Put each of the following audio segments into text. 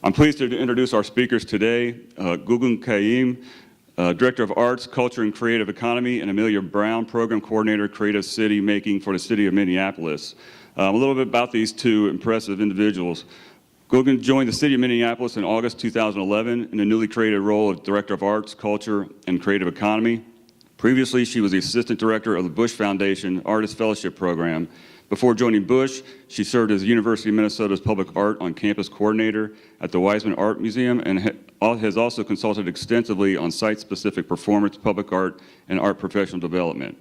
I'm pleased to introduce our speakers today, Gülgün Kayim, Director of Arts, Culture, and Creative Economy, and Amelia Brown, Program Coordinator, Creative City Making for the City of Minneapolis. A little bit about these two impressive individuals. Gülgün joined the City of Minneapolis in August 2011 in the newly created role of Director of Arts, Culture, and Creative Economy. Previously, she was the Assistant Director of the Bush Foundation Artist Fellowship Program. Before joining Bush, she served as the University of Minnesota's Public Art on-campus coordinator at the Weisman Art Museum and has also consulted extensively on site-specific performance, public art, and art professional development.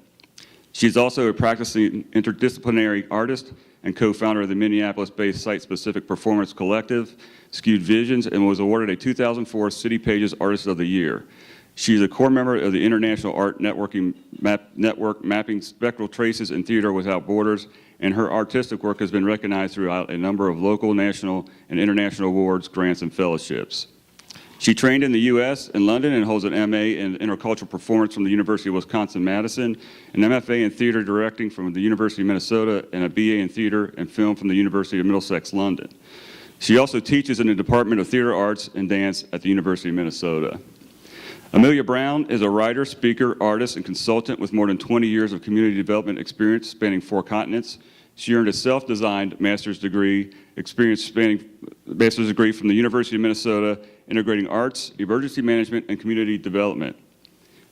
She's also a practicing interdisciplinary artist and co-founder of the Minneapolis-based site-specific performance collective, Skewed Visions, and was awarded a 2004 City Pages Artist of the Year. She's a core member of the International Art Network Mapping Spectral Traces in Theater Without Borders, and her artistic work has been recognized throughout a number of local, national, and international awards, grants, and fellowships. She trained in the U.S. and London and holds an M.A. in Intercultural Performance from the University of Wisconsin-Madison, an MFA in Theater Directing from the University of Minnesota, and a B.A. in Theater and Film from the University of Middlesex, London. She also teaches in the Department of Theater Arts and Dance at the University of Minnesota. Amelia Brown is a writer, speaker, artist, and consultant with more than 20 years of community development experience spanning 4 continents. She earned a self-designed master's degree from the University of Minnesota, integrating arts, emergency management, and community development.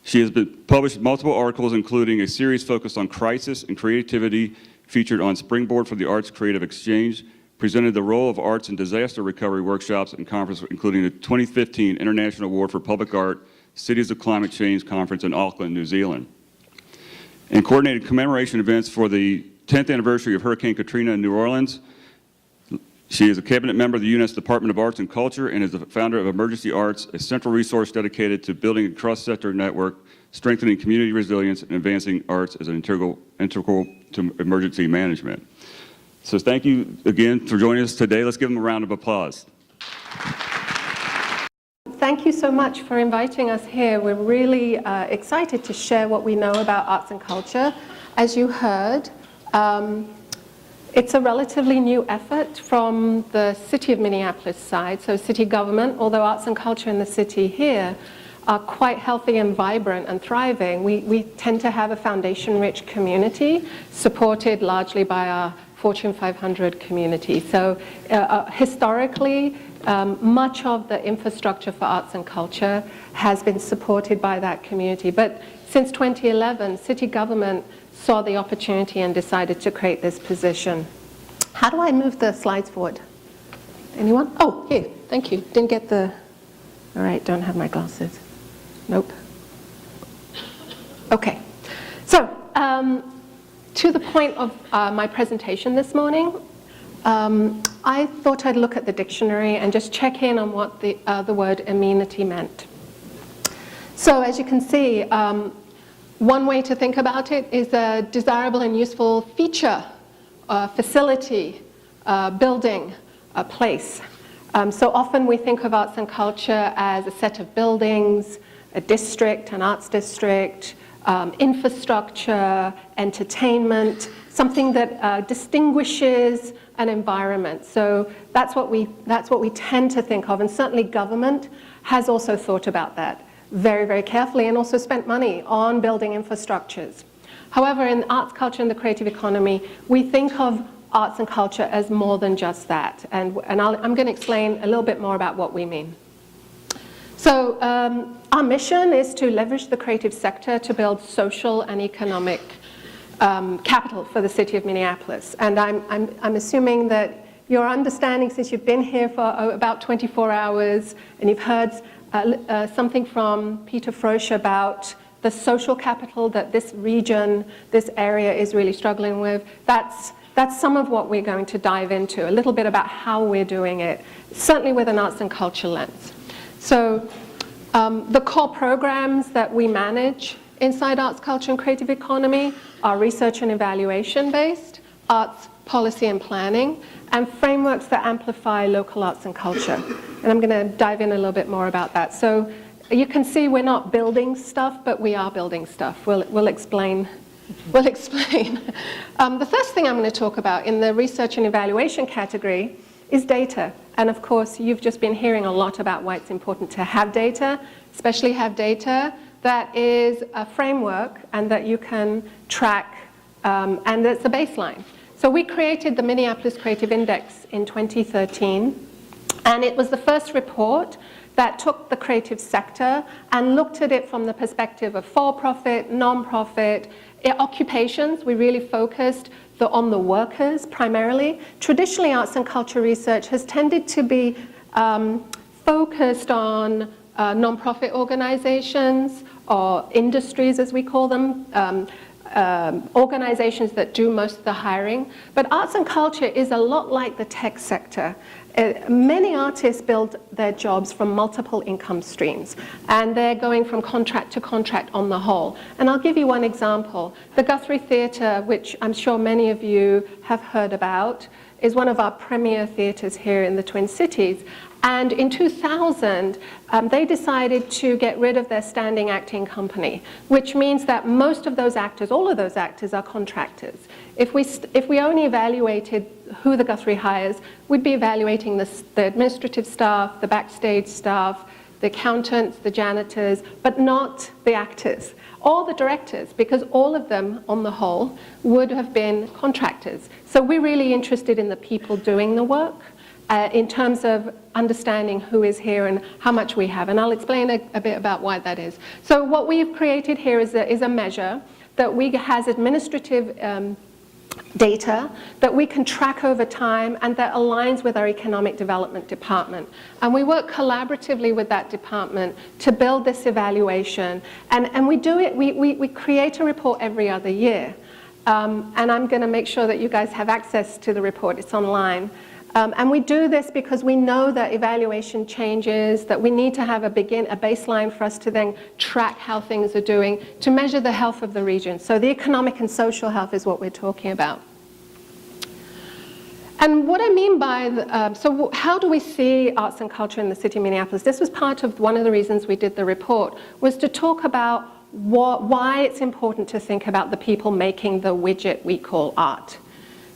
She has published multiple articles, including a series focused on crisis and creativity, featured on Springboard for the Arts Creative Exchange, presented the role of arts in disaster recovery workshops and conferences, including the 2015 International Award for Public Art, Cities of Climate Change Conference in Auckland, New Zealand, and coordinated commemoration events for the 10th anniversary of Hurricane Katrina in New Orleans. She is a cabinet member of the U.S. Department of Arts and Culture and is the founder of Emergency Arts, a central resource dedicated to building a cross-sector network, strengthening community resilience, and advancing arts as an integral to emergency management. So thank you again for joining us today. Let's give them a round of applause. Thank you so much for inviting us here. We're really excited to share what we know about arts and culture. As you heard, it's a relatively new effort from the City of Minneapolis side, so city government, although arts and culture in the city here are quite healthy and vibrant and thriving. We tend to have a foundation-rich community supported largely by our Fortune 500 community. So historically, much of the infrastructure for arts and culture has been supported by that community. But since 2011, city government saw the opportunity and decided to create this position. How do I move the slides forward? Anyone? Oh, here, thank you. Didn't get the, all right, don't have my glasses. Nope. Okay, so to the point of my presentation this morning, I thought I'd look at the dictionary and just check in on what the word amenity meant. So as you can see, one way to think about it is a desirable and useful feature, facility, building, a place. So often we think of arts and culture as a set of buildings, a district, an arts district, infrastructure, entertainment, something that distinguishes an environment. So that's what we tend to think of, and certainly government has also thought about that very, very carefully and also spent money on building infrastructures. However, in arts, culture, and the creative economy, we think of arts and culture as more than just that. And I'm going to explain a little bit more about what we mean. So our mission is to leverage the creative sector to build social and economic capital for the City of Minneapolis. And I'm assuming that your understanding, since you've been here for about 24 hours and you've heard something from Peter Frosch about the social capital that this region, this area is really struggling with, that's some of what we're going to dive into, a little bit about how we're doing it, certainly with an arts and culture lens. So the core programs that we manage inside arts, culture, and creative economy are research and evaluation based, arts, policy and planning, and frameworks that amplify local arts and culture. And I'm going to dive in a little bit more about that. So you can see we're not building stuff, but we are building stuff. We'll explain. The first thing I'm going to talk about in the research and evaluation category is data. And of course, you've just been hearing a lot about why it's important to have data, especially have data that is a framework and that you can track, and that's a baseline. So we created the Minneapolis Creative Index in 2013, and it was the first report that took the creative sector and looked at it from the perspective of for-profit, non-profit, occupations. We really focused on the workers primarily. Traditionally, arts and culture research has tended to be focused on non-profit organizations or industries, as we call them, organizations that do most of the hiring. But arts and culture is a lot like the tech sector. Many artists build their jobs from multiple income streams, and they're going from contract to contract on the whole. And I'll give you one example. The Guthrie Theatre, which I'm sure many of you have heard about, is one of our premier theatres here in the Twin Cities. And in 2000, they decided to get rid of their standing acting company, which means that most of those actors, all of those actors, are contractors. If we only evaluated who the Guthrie hires, we'd be evaluating the administrative staff, the backstage staff, the accountants, the janitors, but not the actors or the directors, because all of them, on the whole, would have been contractors. So we're really interested in the people doing the work, in terms of understanding who is here and how much we have. And I'll explain a bit about why that is. So what we've created here is a measure that has administrative data that we can track over time and that aligns with our economic development department. And we work collaboratively with that department to build this evaluation. And we do it, we create a report every other year. And I'm going to make sure that you guys have access to the report. It's online. And we do this because we know that evaluation changes, that we need to have a baseline for us to then track how things are doing, to measure the health of the region. So the economic and social health is what we're talking about. And what I mean by, so how do we see arts and culture in the city of Minneapolis? This was part of one of the reasons we did the report, was to talk about why it's important to think about the people making the widget we call art.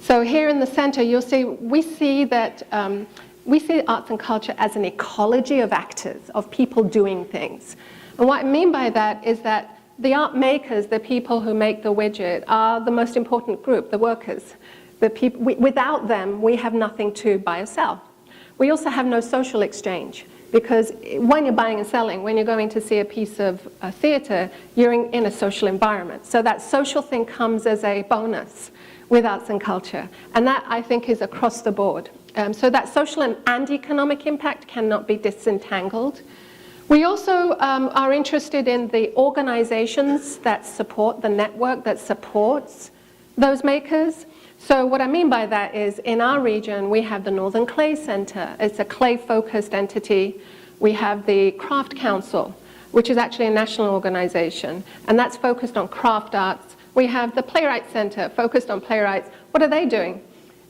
So here in the center, you'll see, we see arts and culture as an ecology of actors, of people doing things. And what I mean by that is that the art makers, the people who make the widget, are the most important group, the workers. Without them, we have nothing to buy or sell. We also have no social exchange, because when you're buying and selling, when you're going to see a piece of theater, you're in a social environment. So that social thing comes as a bonus with arts and culture. And that, I think, is across the board. So that social and economic impact cannot be disentangled. We also are interested in the organizations that support, the network that supports those makers. So what I mean by that is, in our region, we have the Northern Clay Center. It's a clay-focused entity. We have the Craft Council, which is actually a national organization, and that's focused on craft arts. We have the Playwright Center, focused on playwrights. What are they doing?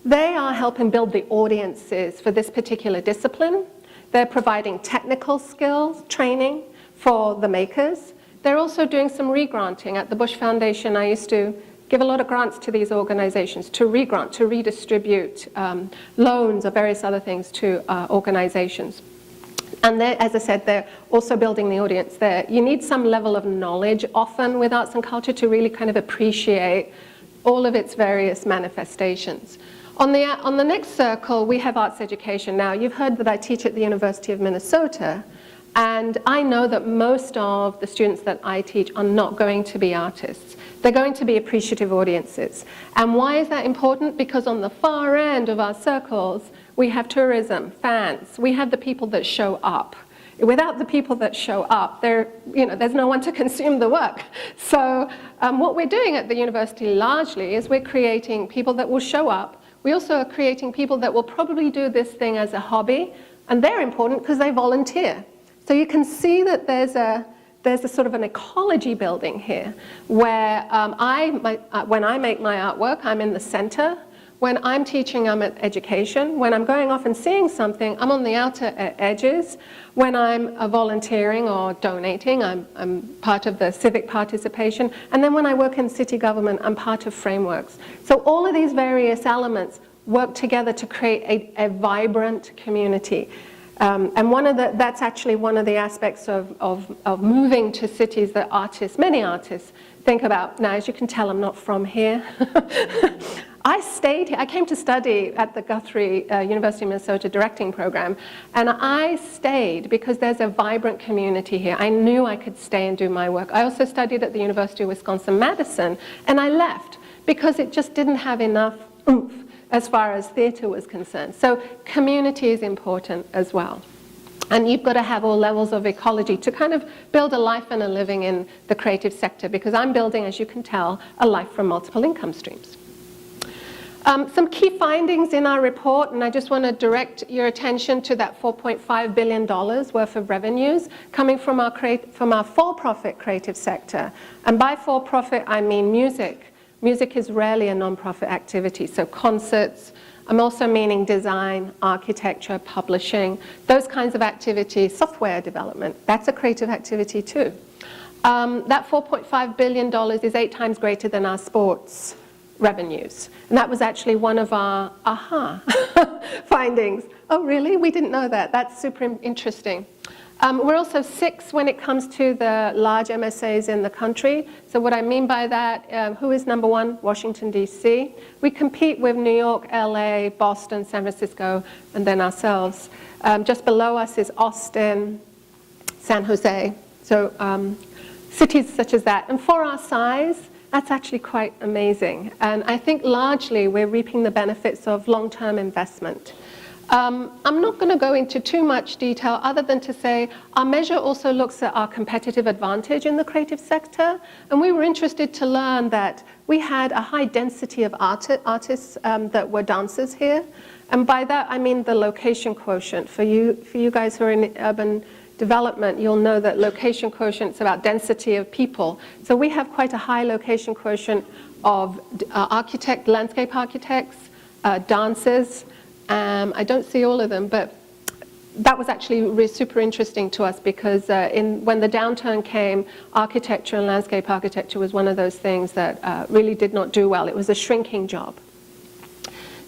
They are helping build the audiences for this particular discipline. They're providing technical skills, training for the makers. They're also doing some re-granting. At the Bush Foundation, I used to give a lot of grants to these organizations to re-grant, to redistribute loans or various other things to organizations. And as I said, they're also building the audience there. You need some level of knowledge often with arts and culture to really kind of appreciate all of its various manifestations. On the next circle, we have arts education. Now, you've heard that I teach at the University of Minnesota, and I know that most of the students that I teach are not going to be artists. They're going to be appreciative audiences. And why is that important? Because on the far end of our circles, we have tourism, fans. We have the people that show up. Without the people that show up, there's no one to consume the work. So what we're doing at the university largely is we're creating people that will show up. We also are creating people that will probably do this thing as a hobby, and they're important because they volunteer. So you can see that there's a sort of an ecology building here, where when I make my artwork, I'm in the center. When I'm teaching, I'm at education. When I'm going off and seeing something, I'm on the outer edges. When I'm volunteering or donating, I'm part of the civic participation. And then when I work in city government, I'm part of frameworks. So all of these various elements work together to create a vibrant community. And that's actually one of the aspects of moving to cities that many artists think about. Now, as you can tell, I'm not from here. I stayed here. I came to study at the Guthrie University of Minnesota directing program, and I stayed because there's a vibrant community here. I knew I could stay and do my work. I also studied at the University of Wisconsin-Madison, and I left because it just didn't have enough oomph as far as theater was concerned. So community is important as well. And you've got to have all levels of ecology to kind of build a life and a living in the creative sector, because I'm building, as you can tell, a life from multiple income streams. Some key findings in our report, and I just want to direct your attention to that $4.5 billion worth of revenues coming from our for-profit creative sector. And by for-profit, I mean music. Music is rarely a non-profit activity, so concerts. I'm also meaning design, architecture, publishing, those kinds of activities, software development. That's a creative activity too. That $4.5 billion is 8 times greater than our sports revenues. And that was actually one of our aha findings. Oh, really? We didn't know that. That's super interesting. We're also 6th when it comes to the large MSAs in the country. So what I mean by that, who is number 1? Washington, D.C. We compete with New York, L.A., Boston, San Francisco, and then ourselves. Just below us is Austin, San Jose. So cities such as that. And for our size, that's actually quite amazing. And I think largely we're reaping the benefits of long-term investment. I'm not going to go into too much detail other than to say our measure also looks at our competitive advantage in the creative sector. And we were interested to learn that we had a high density of artists that were dancers here. And by that, I mean the location quotient. For you guys who are in urban development, you'll know that location quotient is about density of people. So we have quite a high location quotient of landscape architects, dancers. I don't see all of them, but that was actually super interesting to us because when the downturn came, architecture and landscape architecture was one of those things that really did not do well. It was a shrinking job.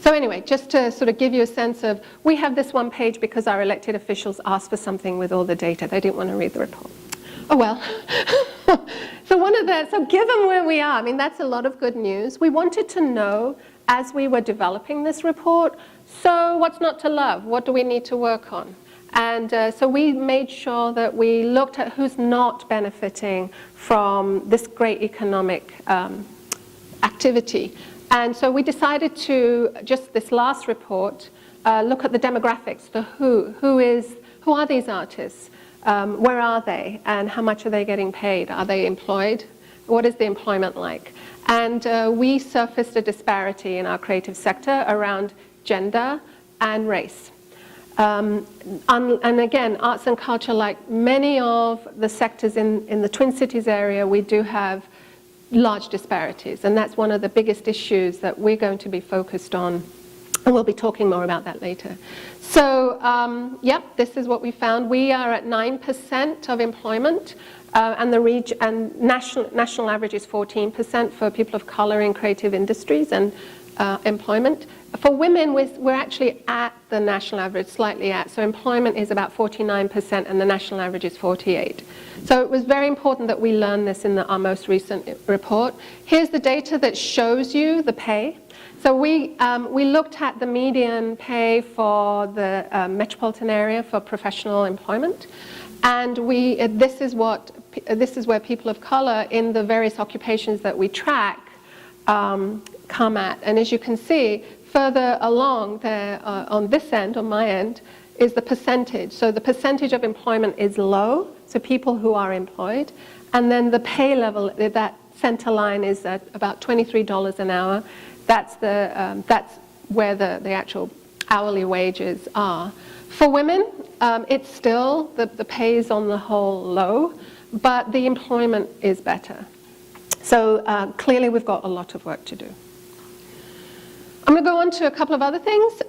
So anyway, just to sort of give you a sense of, we have this one page because our elected officials asked for something with all the data. They didn't want to read the report. Oh well. So given where we are, I mean, that's a lot of good news. We wanted to know, as we were developing this report, so what's not to love? What do we need to work on? And so we made sure that we looked at who's not benefiting from this great economic activity. And so we decided to, just this last report, look at the demographics, the who are these artists? Where are they? And how much are they getting paid? Are they employed? What is the employment like? And we surfaced a disparity in our creative sector around gender and race. And again, arts and culture, like many of the sectors in the Twin Cities area, we do have large disparities, and that's one of the biggest issues that we're going to be focused on, and we'll be talking more about that later. So, yep, this is what we found. We are at 9% of employment, and the national average is 14% for people of color in creative industries and employment. For women, we're actually at the national average, slightly at. So employment is about 49%, and the national average is 48%. So it was very important that we learn this in our most recent report. Here's the data that shows you the pay. So we looked at the median pay for the metropolitan area for professional employment, and this is where people of color in the various occupations that we track come at. And as you can see, further along there on this end, on my end, is the percentage. So the percentage of employment is low, so people who are employed. And then the pay level, that center line is at about $23 an hour. That's where the actual hourly wages are. For women, it's still, the pay is on the whole low, but the employment is better. So clearly we've got a lot of work to do. I'm going to go on to a couple of other things.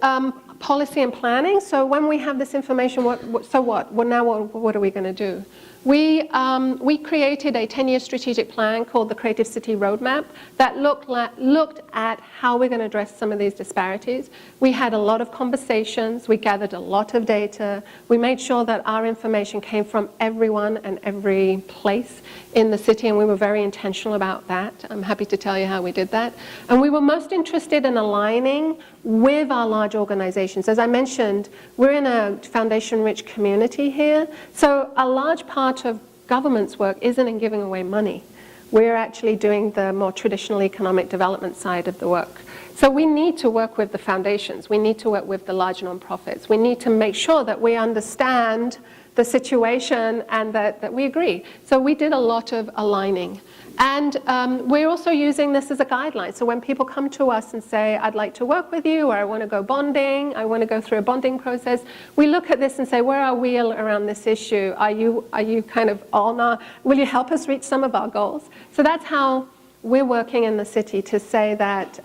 Policy and planning. So when we have this information, so what? Well, now what are we going to do? We created a 10-year strategic plan called the Creative City Roadmap that looked at how we're going to address some of these disparities. We had a lot of conversations. We gathered a lot of data. We made sure that our information came from everyone and every place in the city, and we were very intentional about that. I'm happy to tell you how we did that. And we were most interested in aligning with our large organizations. As I mentioned, we're in a foundation-rich community here, so a large part of government's work isn't in giving away money. We're actually doing the more traditional economic development side of the work. So we need to work with the foundations. We need to work with the large nonprofits. We need to make sure that we understand the situation and that we agree. So we did a lot of aligning. And we're also using this as a guideline. So when people come to us and say, I'd like to work with you, or I want to go bonding, I want to go through a bonding process, we look at this and say, where are we around this issue? Are you kind of on our, will you help us reach some of our goals? So that's how we're working in the city to say that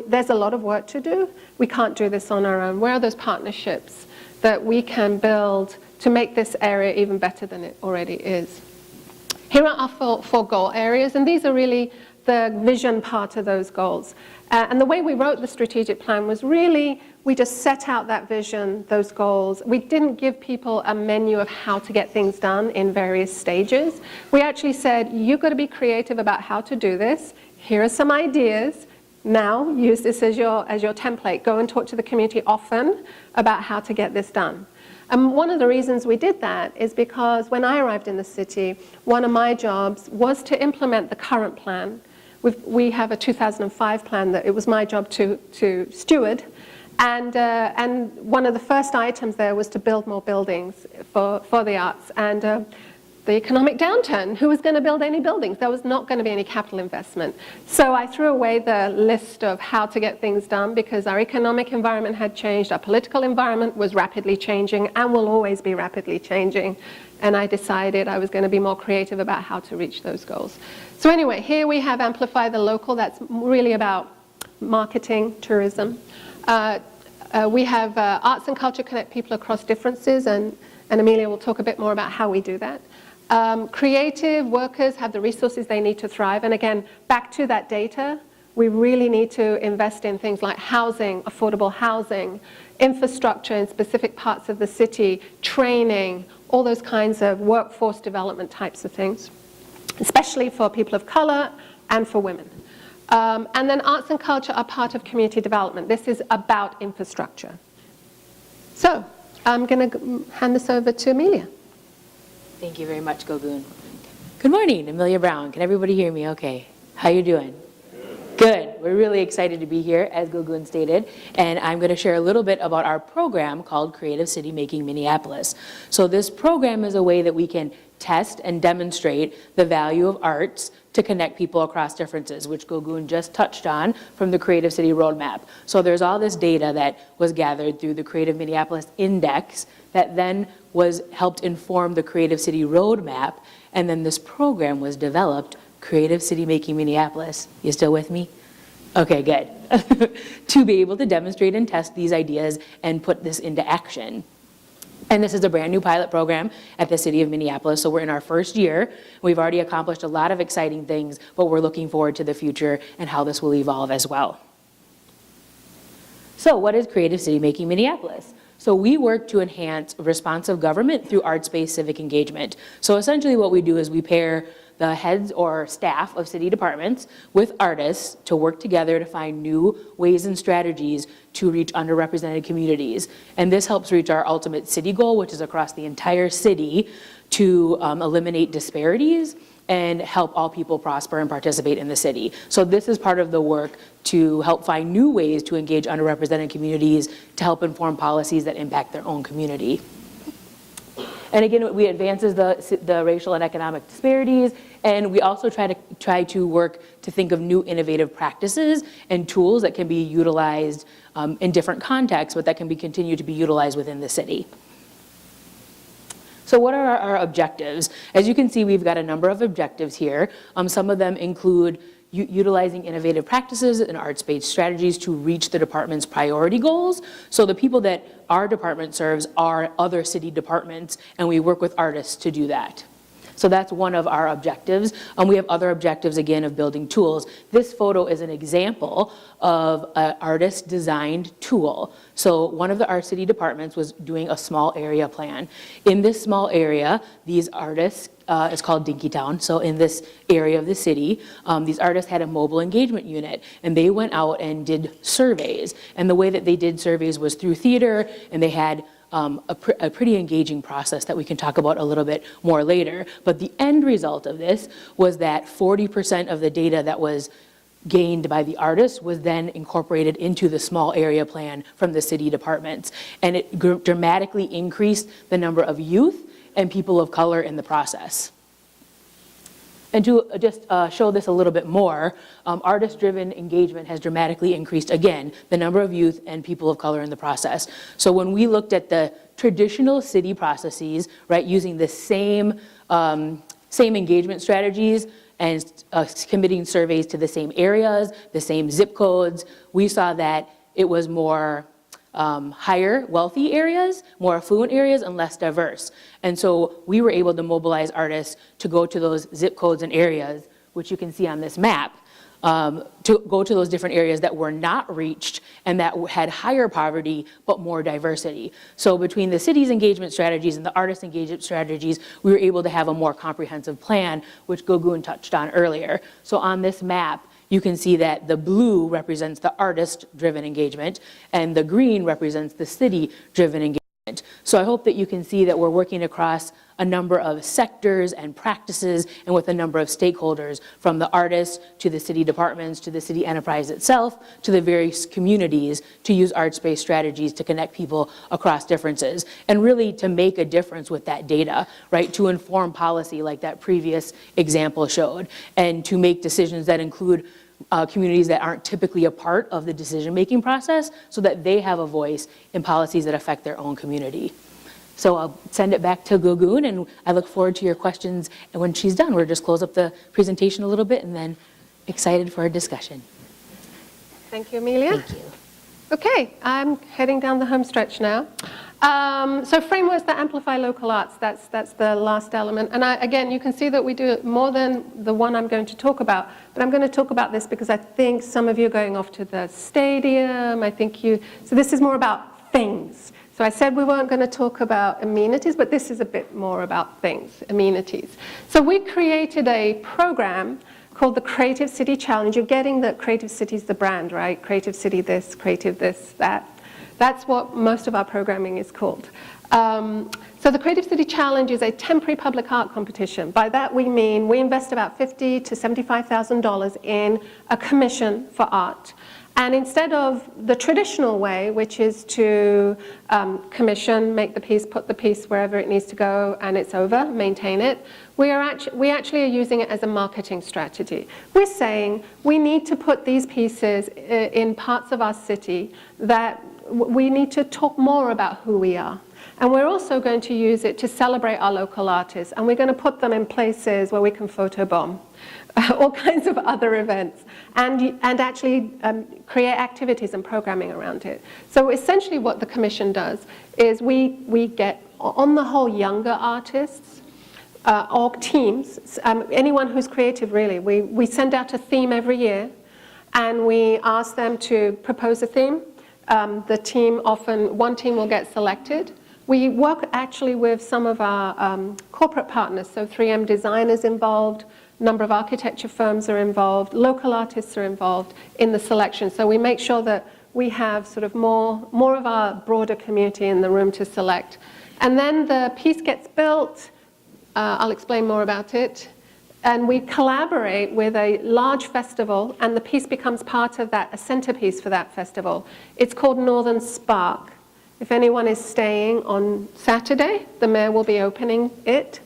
there's a lot of work to do. We can't do this on our own. Where are those partnerships that we can build to make this area even better than it already is? Here are our four goal areas, and these are really the vision part of those goals. And the way we wrote the strategic plan was really, we just set out that vision, those goals. We didn't give people a menu of how to get things done in various stages. We actually said, you've got to be creative about how to do this. Here are some ideas. Now, use this as your template. Go and talk to the community often about how to get this done. And one of the reasons we did that is because when I arrived in the city, one of my jobs was to implement the current plan. We have a 2005 plan that it was my job to steward. And one of the first items there was to build more buildings for the arts. And the economic downturn, who was going to build any buildings? There was not going to be any capital investment. So I threw away the list of how to get things done because our economic environment had changed, our political environment was rapidly changing and will always be rapidly changing. And I decided I was going to be more creative about how to reach those goals. So anyway, here we have Amplify the Local. That's really about marketing, tourism. We have Arts and Culture Connect People Across Differences, and Amelia will talk a bit more about how we do that. Creative workers have the resources they need to thrive. And again, back to that data, we really need to invest in things like housing, affordable housing, infrastructure in specific parts of the city, training, all those kinds of workforce development types of things, especially for people of color and for women. And then arts and culture are part of community development. This is about infrastructure. So I'm going to hand this over to Amelia. Thank you very much, Gülgün. Good morning, Amelia Brown. Can everybody hear me okay? How you doing? Good. We're really excited to be here, as Gülgün stated, and I'm going to share a little bit about our program called Creative City Making Minneapolis. So this program is a way that we can test and demonstrate the value of arts to connect people across differences, which Gülgün just touched on from the Creative City Roadmap. So there's all this data that was gathered through the Creative Minneapolis Index that then was helped inform the Creative City Roadmap, and then this program was developed, Creative City Making Minneapolis. You still with me? Okay, good. To be able to demonstrate and test these ideas and put this into action. And this is a brand new pilot program at the City of Minneapolis, so we're in our first year. We've already accomplished a lot of exciting things, but we're looking forward to the future and how this will evolve as well. So what is Creative City Making Minneapolis? So we work to enhance responsive government through arts-based civic engagement. So essentially what we do is we pair the heads or staff of city departments with artists to work together to find new ways and strategies to reach underrepresented communities. And this helps reach our ultimate city goal, which is across the entire city to eliminate disparities and help all people prosper and participate in the city. So this is part of the work to help find new ways to engage underrepresented communities to help inform policies that impact their own community. And again, we advances the racial and economic disparities, and we also try to work to think of new innovative practices and tools that can be utilized in different contexts, but that can be continued to be utilized within the city. So what are our objectives? As you can see, we've got a number of objectives here. Some of them include utilizing innovative practices and arts-based strategies to reach the department's priority goals. So the people that our department serves are other city departments, and we work with artists to do that. So that's one of our objectives. We have other objectives, again, of building tools. This photo is an example of an artist-designed tool. So one of the art city departments was doing a small area plan. In this small area, these artists, it's called Dinkytown, so in this area of the city, these artists had a mobile engagement unit, and they went out and did surveys. And the way that they did surveys was through theater, and they had a pretty engaging process that we can talk about a little bit more later. But the end result of this was that 40% of the data that was gained by the artist was then incorporated into the small area plan from the city departments. And it dramatically increased the number of youth and people of color in the process. And to just show this a little bit more, artist-driven engagement has dramatically increased, again, the number of youth and people of color in the process. So when we looked at the traditional city processes, right, using the same engagement strategies and committing surveys to the same areas, the same zip codes, we saw that it was more higher wealthy areas, more affluent areas, and less diverse. And so we were able to mobilize artists to go to those zip codes and areas, which you can see on this map, to go to those different areas that were not reached and that had higher poverty but more diversity. So between the city's engagement strategies and the artist engagement strategies, we were able to have a more comprehensive plan, which Gülgün touched on earlier. So on this map, you can see that the blue represents the artist-driven engagement, and the green represents the city-driven engagement. So I hope that you can see that we're working across a number of sectors and practices and with a number of stakeholders, from the artists to the city departments to the city enterprise itself to the various communities, to use arts-based strategies to connect people across differences and really to make a difference with that data, right? To inform policy like that previous example showed, and to make decisions that include communities that aren't typically a part of the decision-making process so that they have a voice in policies that affect their own community. So I'll send it back to Gülgün, and I look forward to your questions. And when she's done, we'll just close up the presentation a little bit, and then excited for a discussion. Thank you, Amelia. Thank you. Okay, I'm heading down the home stretch now. So frameworks that amplify local arts, that's the last element. And again, you can see that we do more than the one I'm going to talk about, but I'm going to talk about this because I think some of you are going off to the stadium. So this is more about things. So I said we weren't going to talk about amenities, but this is a bit more about things, amenities. So we created a program called the Creative City Challenge. You're getting that Creative City's the brand, right? Creative City this, creative this, that. That's what most of our programming is called. So the Creative City Challenge is a temporary public art competition. By that we mean we invest about $50,000 to $75,000 in a commission for art. And instead of the traditional way, which is to commission, make the piece, put the piece wherever it needs to go, and it's over, maintain it, we actually are using it as a marketing strategy. We're saying we need to put these pieces in parts of our city that we need to talk more about who we are. And we're also going to use it to celebrate our local artists, and we're going to put them in places where we can photobomb. All kinds of other events, and actually create activities and programming around it. So essentially what the commission does is we get, on the whole, younger artists or teams, anyone who's creative really. We send out a theme every year, and we ask them to propose a theme. The team one team will get selected. We work actually with some of our corporate partners, so 3M designers involved, number of architecture firms are involved, local artists are involved in the selection. So we make sure that we have sort of more of our broader community in the room to select. And then the piece gets built, I'll explain more about it, and we collaborate with a large festival, and the piece becomes part of that, a centerpiece for that festival. It's called Northern Spark. If anyone is staying on Saturday, the mayor will be opening it.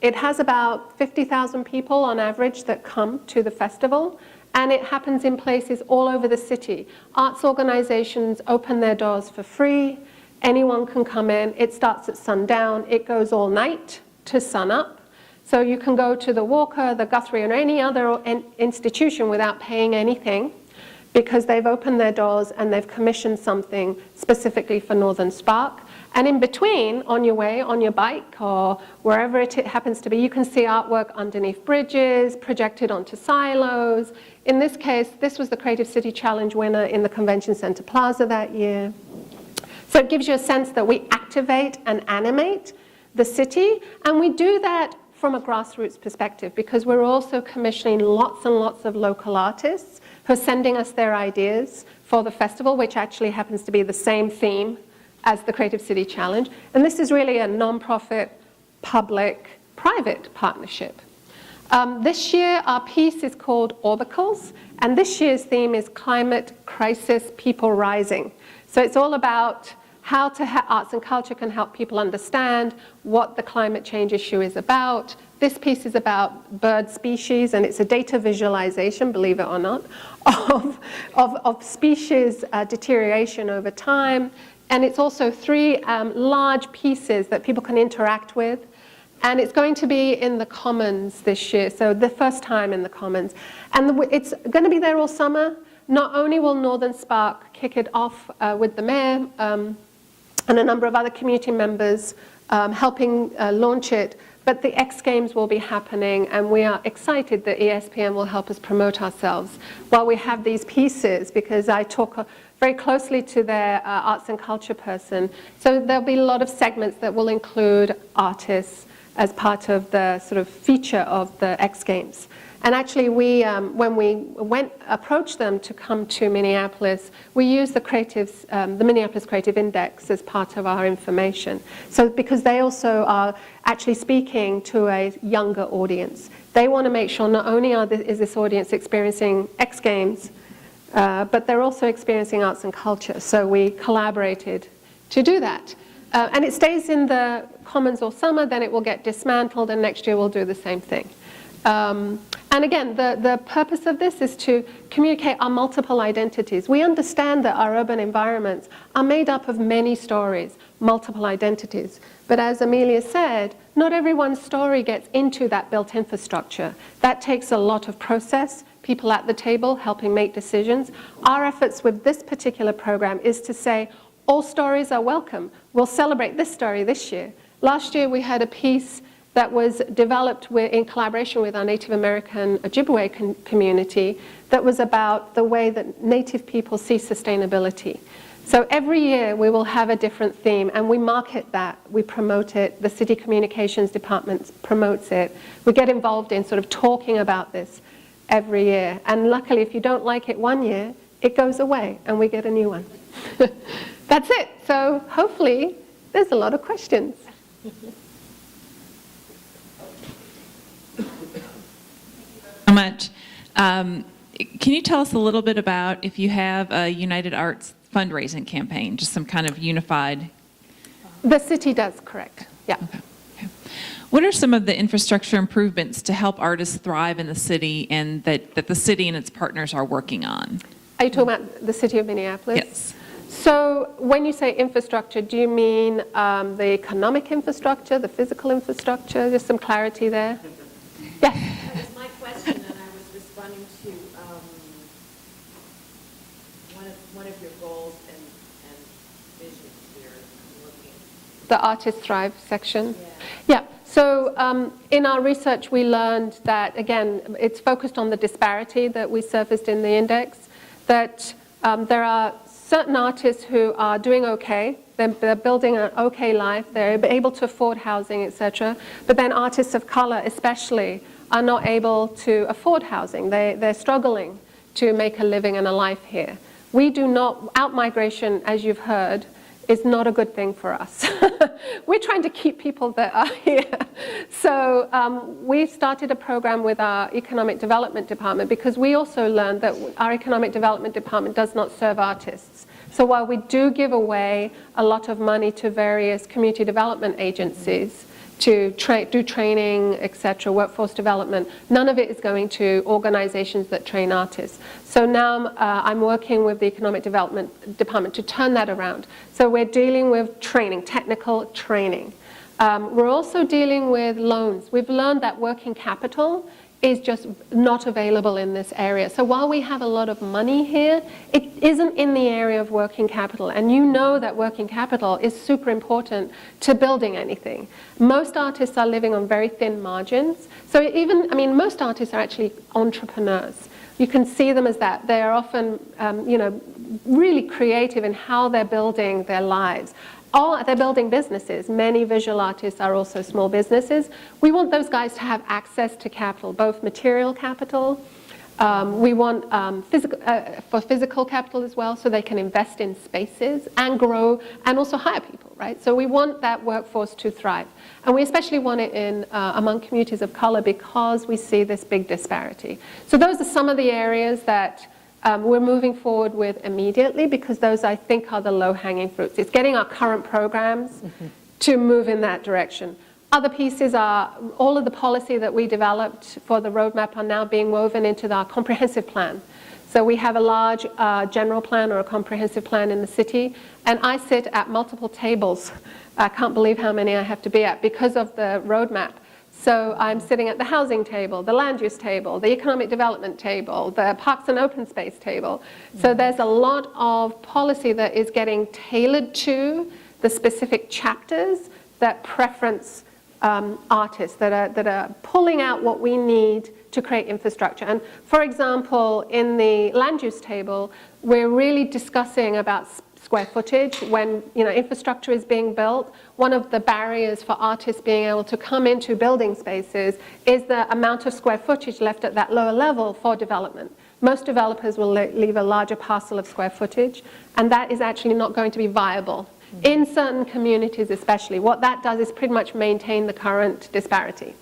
It has about 50,000 people on average that come to the festival, and it happens in places all over the city. Arts organizations open their doors for free. Anyone can come in. It starts at sundown. It goes all night to sun up. So you can go to the Walker, the Guthrie, or any other institution without paying anything, because they've opened their doors and they've commissioned something specifically for Northern Spark. And in between, on your way, on your bike, or wherever it happens to be, you can see artwork underneath bridges, projected onto silos. In this case, this was the Creative City Challenge winner in the Convention Center Plaza that year. So it gives you a sense that we activate and animate the city, and we do that from a grassroots perspective because we're also commissioning lots and lots of local artists who are sending us their ideas for the festival, which actually happens to be the same theme as the Creative City Challenge. And this is really a nonprofit, public-private partnership. This year, our piece is called Orbicals, and this year's theme is Climate Crisis, People Rising. So it's all about how arts and culture can help people understand what the climate change issue is about. This piece is about bird species, and it's a data visualization, believe it or not, of species deterioration over time. And it's also 3 large pieces that people can interact with. And it's going to be in the Commons this year, so the first time in the Commons. And it's going to be there all summer. Not only will Northern Spark kick it off with the mayor and a number of other community members helping launch it, but the X Games will be happening, and we are excited that ESPN will help us promote ourselves while we have these pieces, because I talk very closely to their arts and culture person. So there'll be a lot of segments that will include artists as part of the sort of feature of the X Games. And actually, when we approached them to come to Minneapolis, we used the Minneapolis Creative Index as part of our information. So because they also are actually speaking to a younger audience. They want to make sure not only is this audience experiencing X Games, but they're also experiencing arts and culture. So we collaborated to do that. And it stays in the Commons all summer, then it will get dismantled, and next year we'll do the same thing. And again, the purpose of this is to communicate our multiple identities. We understand that our urban environments are made up of many stories, multiple identities. But as Amelia said, not everyone's story gets into that built infrastructure. That takes a lot of process, people at the table helping make decisions. Our efforts with this particular program is to say, all stories are welcome. We'll celebrate this story this year. Last year we had a piece that was developed in collaboration with our Native American Ojibwe community that was about the way that Native people see sustainability. So every year we will have a different theme, and we market that, we promote it, the city communications department promotes it. We get involved in sort of talking about this every year. And luckily, if you don't like it one year, it goes away and we get a new one. That's it. So hopefully there's a lot of questions. So much. Can you tell us a little bit about if you have a United Arts fundraising campaign, just some kind of unified? The city does, correct. Yeah. Okay. What are some of the infrastructure improvements to help artists thrive in the city and that the city and its partners are working on? Are you talking about the city of Minneapolis? Yes. So when you say infrastructure, do you mean the economic infrastructure, the physical infrastructure? Just some clarity there. Yes. That was my question, and I was responding to one of your goals and visions here. I'm looking. The Artist Thrive section? Yeah. So in our research, we learned that, again, it's focused on the disparity that we surfaced in the index, that there are certain artists who are doing okay, they're building an okay life, they're able to afford housing, etc. But then artists of color especially are not able to afford housing. They're struggling to make a living and a life here. We do not, out-migration, as you've heard, is not a good thing for us. We're trying to keep people that are here. So we started a program with our Economic Development Department because we also learned that our Economic Development Department does not serve artists. So while we do give away a lot of money to various community development agencies to do training, etc., workforce development, none of it is going to organizations that train artists. So now I'm working with the Economic Development Department to turn that around. So we're dealing with training, technical training. We're also dealing with loans. We've learned that working capital is just not available in this area. So while we have a lot of money here, it isn't in the area of working capital. And you know that working capital is super important to building anything. Most artists are living on very thin margins. So most artists are actually entrepreneurs. You can see them as that. They are often, really creative in how they're building their lives. Or they're building businesses. Many visual artists are also small businesses. We want those guys to have access to capital, both material capital. We want physical capital as well, so they can invest in spaces and grow and also hire people, right? So we want that workforce to thrive. And we especially want it in among communities of color because we see this big disparity. So those are some of the areas that we're moving forward with immediately because those, I think, are the low-hanging fruits. It's getting our current programs to move in that direction. Other pieces are all of the policy that we developed for the roadmap are now being woven into our comprehensive plan. So we have a large general plan or a comprehensive plan in the city, and I sit at multiple tables. I can't believe how many I have to be at because of the roadmap. So I'm sitting at the housing table, the land use table, the economic development table, the parks and open space table. So there's a lot of policy that is getting tailored to the specific chapters that preference artists, that are pulling out what we need to create infrastructure. And for example, in the land use table, we're really discussing about square footage. When infrastructure is being built, one of the barriers for artists being able to come into building spaces is the amount of square footage left at that lower level for development. Most developers will leave a larger parcel of square footage, and that is actually not going to be viable. In certain communities especially, what that does is pretty much maintain the current disparity.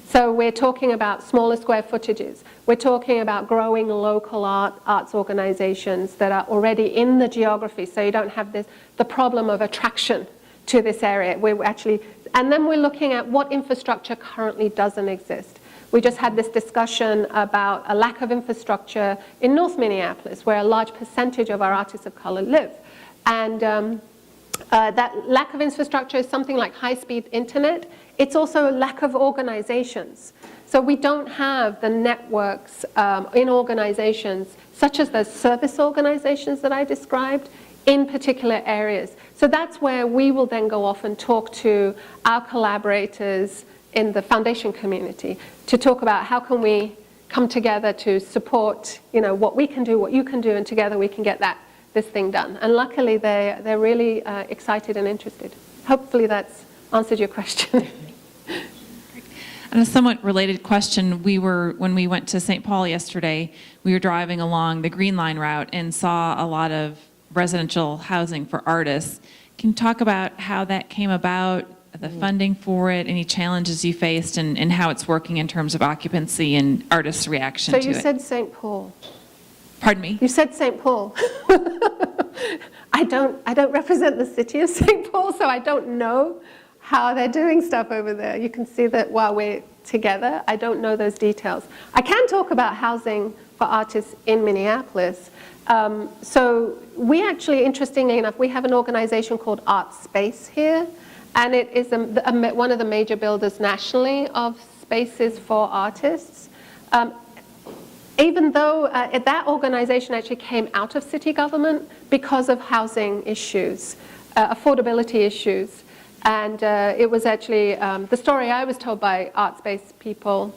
So we're talking about smaller square footages. We're talking about growing local arts organizations that are already in the geography, so you don't have the problem of attraction to this area. And then we're looking at what infrastructure currently doesn't exist. We just had this discussion about a lack of infrastructure in North Minneapolis, where a large percentage of our artists of color live. And that lack of infrastructure is something like high-speed internet. It's also a lack of organizations. So we don't have the networks in organizations, such as the service organizations that I described, in particular areas. So that's where we will then go off and talk to our collaborators in the foundation community to talk about how can we come together to support what we can do, what you can do, and together we can get this thing done. And luckily they're really excited and interested. Hopefully that's answered your question. And a somewhat related question, when we went to St. Paul yesterday, we were driving along the Green Line route and saw a lot of residential housing for artists. Can you talk about how that came about, the funding for it, any challenges you faced, and how it's working in terms of occupancy and artists' reaction to it? So you said St. Paul. Pardon me? You said St. Paul. I don't represent the city of St. Paul, so I don't know how they're doing stuff over there. You can see that while we're together, I don't know those details. I can talk about housing for artists in Minneapolis. So we actually, interestingly enough, we have an organization called Art Space here, and it is one of the major builders nationally of spaces for artists. Even though that organization actually came out of city government because of housing issues, affordability issues. And it was actually, the story I was told by Art Space people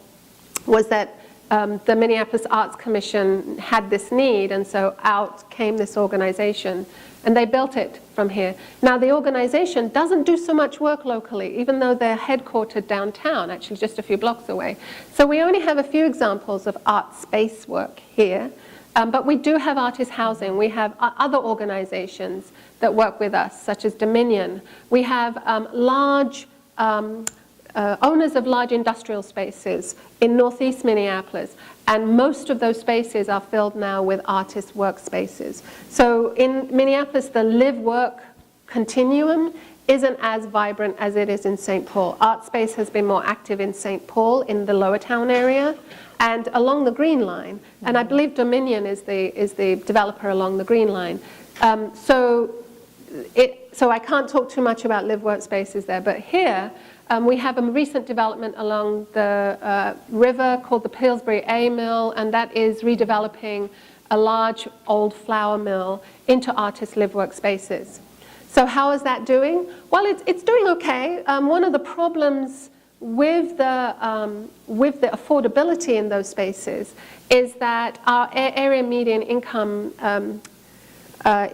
was that the Minneapolis Arts Commission had this need, and so out came this organization, and they built it from here. Now the organization doesn't do so much work locally, even though they're headquartered downtown, actually just a few blocks away. So we only have a few examples of art space work here, but we do have artist housing. We have other organizations that work with us, such as Dominion. We have owners of large industrial spaces in northeast Minneapolis, and most of those spaces are filled now with artist workspaces. So in Minneapolis, the live-work continuum isn't as vibrant as it is in St. Paul. Art Space has been more active in St. Paul, in the Lower Town area, and along the Green Line. And I believe Dominion is the developer along the Green Line. So so I can't talk too much about live workspaces there, but here we have a recent development along the river called the Pillsbury A Mill, and that is redeveloping a large old flour mill into artist live workspaces. So how is that doing? Well, it's doing okay. One of the problems with the affordability in those spaces is that our area median income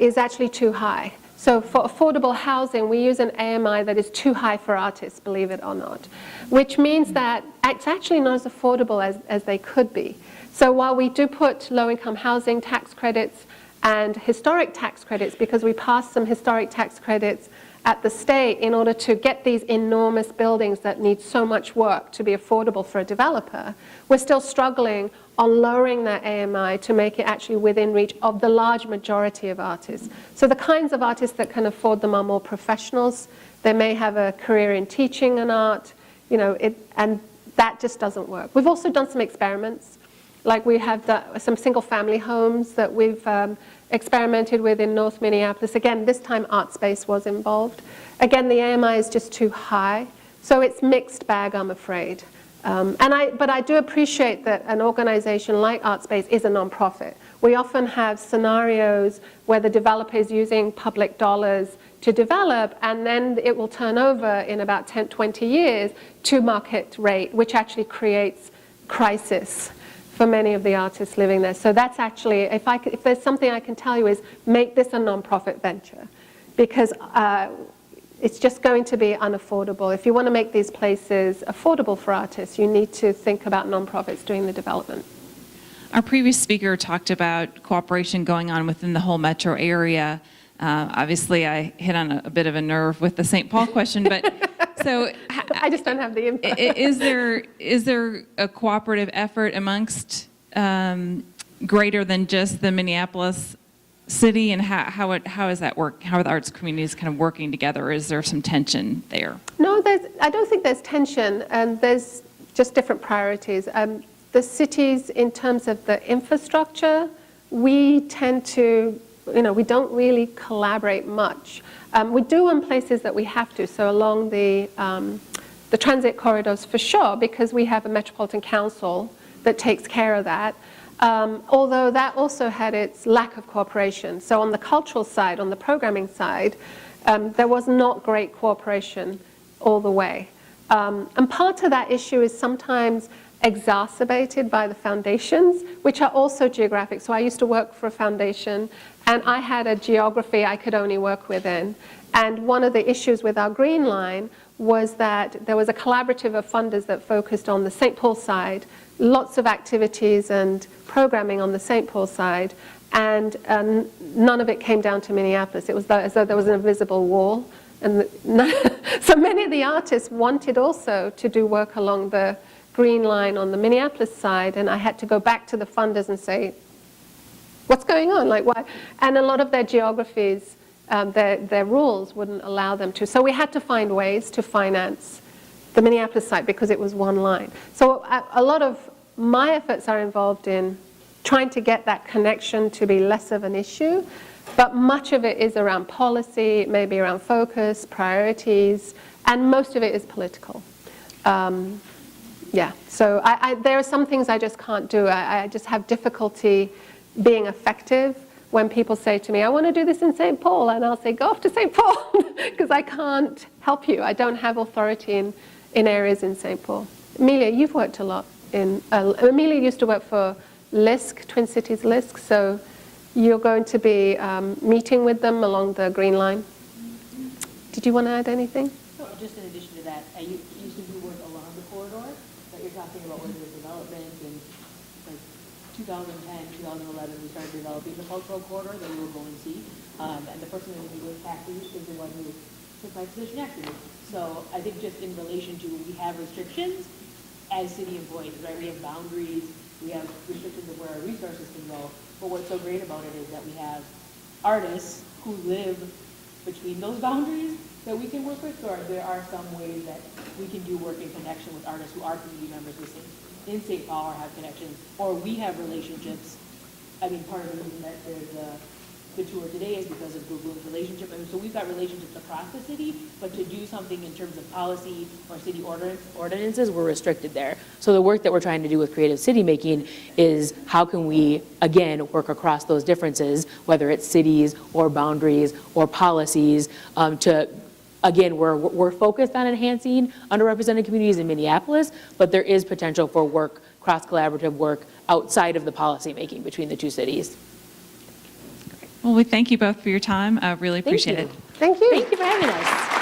is actually too high. So for affordable housing, we use an AMI that is too high for artists, believe it or not, which means that it's actually not as affordable as they could be. So while we do put low-income housing tax credits and historic tax credits, because we passed some historic tax credits at the state in order to get these enormous buildings that need so much work to be affordable for a developer, we're still struggling on lowering that AMI to make it actually within reach of the large majority of artists. So the kinds of artists that can afford them are more professionals. They may have a career in teaching and art, and that just doesn't work. We've also done some experiments. Like we have some single-family homes that we've experimented with in North Minneapolis. Again, this time art space was involved. Again, the AMI is just too high. So it's mixed bag, I'm afraid. But I do appreciate that an organization like ArtSpace is a nonprofit. We often have scenarios where the developer is using public dollars to develop, and then it will turn over in about 10, 20 years to market rate, which actually creates crisis for many of the artists living there. So that's actually, if there's something I can tell you, is make this a nonprofit venture, because it's just going to be unaffordable. If you want to make these places affordable for artists, you need to think about nonprofits doing the development. Our previous speaker talked about cooperation going on within the whole metro area. Obviously, I hit on a bit of a nerve with the St. Paul question, but so I just don't have the info. Is there a cooperative effort amongst greater than just the Minneapolis city, and how is that work? How are the arts communities kind of working together? Is there some tension there? No, I don't think there's tension, and there's just different priorities. The cities, in terms of the infrastructure, we tend to, we don't really collaborate much. We do in places that we have to, so along the transit corridors for sure, because we have a metropolitan council that takes care of that. Although that also had its lack of cooperation. So on the cultural side, on the programming side, there was not great cooperation all the way. And part of that issue is sometimes exacerbated by the foundations, which are also geographic. So I used to work for a foundation, and I had a geography I could only work within. And one of the issues with our Green Line was that there was a collaborative of funders that focused on the St. Paul side, lots of activities and programming on the St. Paul side, and none of it came down to Minneapolis. It was as though there was an invisible wall. And so many of the artists wanted also to do work along the Green Line on the Minneapolis side, and I had to go back to the funders and say, what's going on? Like, why? And a lot of their geographies, their rules wouldn't allow them to. So we had to find ways to finance the Minneapolis site because it was one line. So a lot of my efforts are involved in trying to get that connection to be less of an issue, but much of it is around policy, maybe around focus, priorities, and most of it is political. Yeah, so there are some things I just can't do. I just have difficulty being effective when people say to me, I want to do this in St. Paul, and I'll say, go off to St. Paul, because I can't help you. I don't have authority in areas in St. Paul. Amelia, you've worked a lot in, Amelia used to work for LISC, Twin Cities LISC, so you're going to be meeting with them along the Green Line. Did you want to add anything? No, just in addition to that, I used to do work along the corridor that you're talking about, where there's development, and like 2010, 2011, we started developing the cultural corridor that we will go and see. And the person that we with Kathy is the one who took my position after me. So I think just in relation to, we have restrictions as city employees, right? We have boundaries, we have restrictions of where our resources can go. But what's so great about it is that we have artists who live between those boundaries that we can work with. So there are some ways that we can do work in connection with artists who are community members in St. Paul or have connections, or we have relationships. I mean, part of the reason that there's a the tour today is because of Gülgün's relationship. And so we've got relationships across the city, but to do something in terms of policy or city ordinances, we're restricted there. So the work that we're trying to do with creative city making is how can we, again, work across those differences, whether it's cities or boundaries or policies, again, we're focused on enhancing underrepresented communities in Minneapolis, but there is potential for work, cross-collaborative work outside of the policy making between the two cities. Well, we thank you both for your time. I really appreciate it. Thank you. Thank you for having us.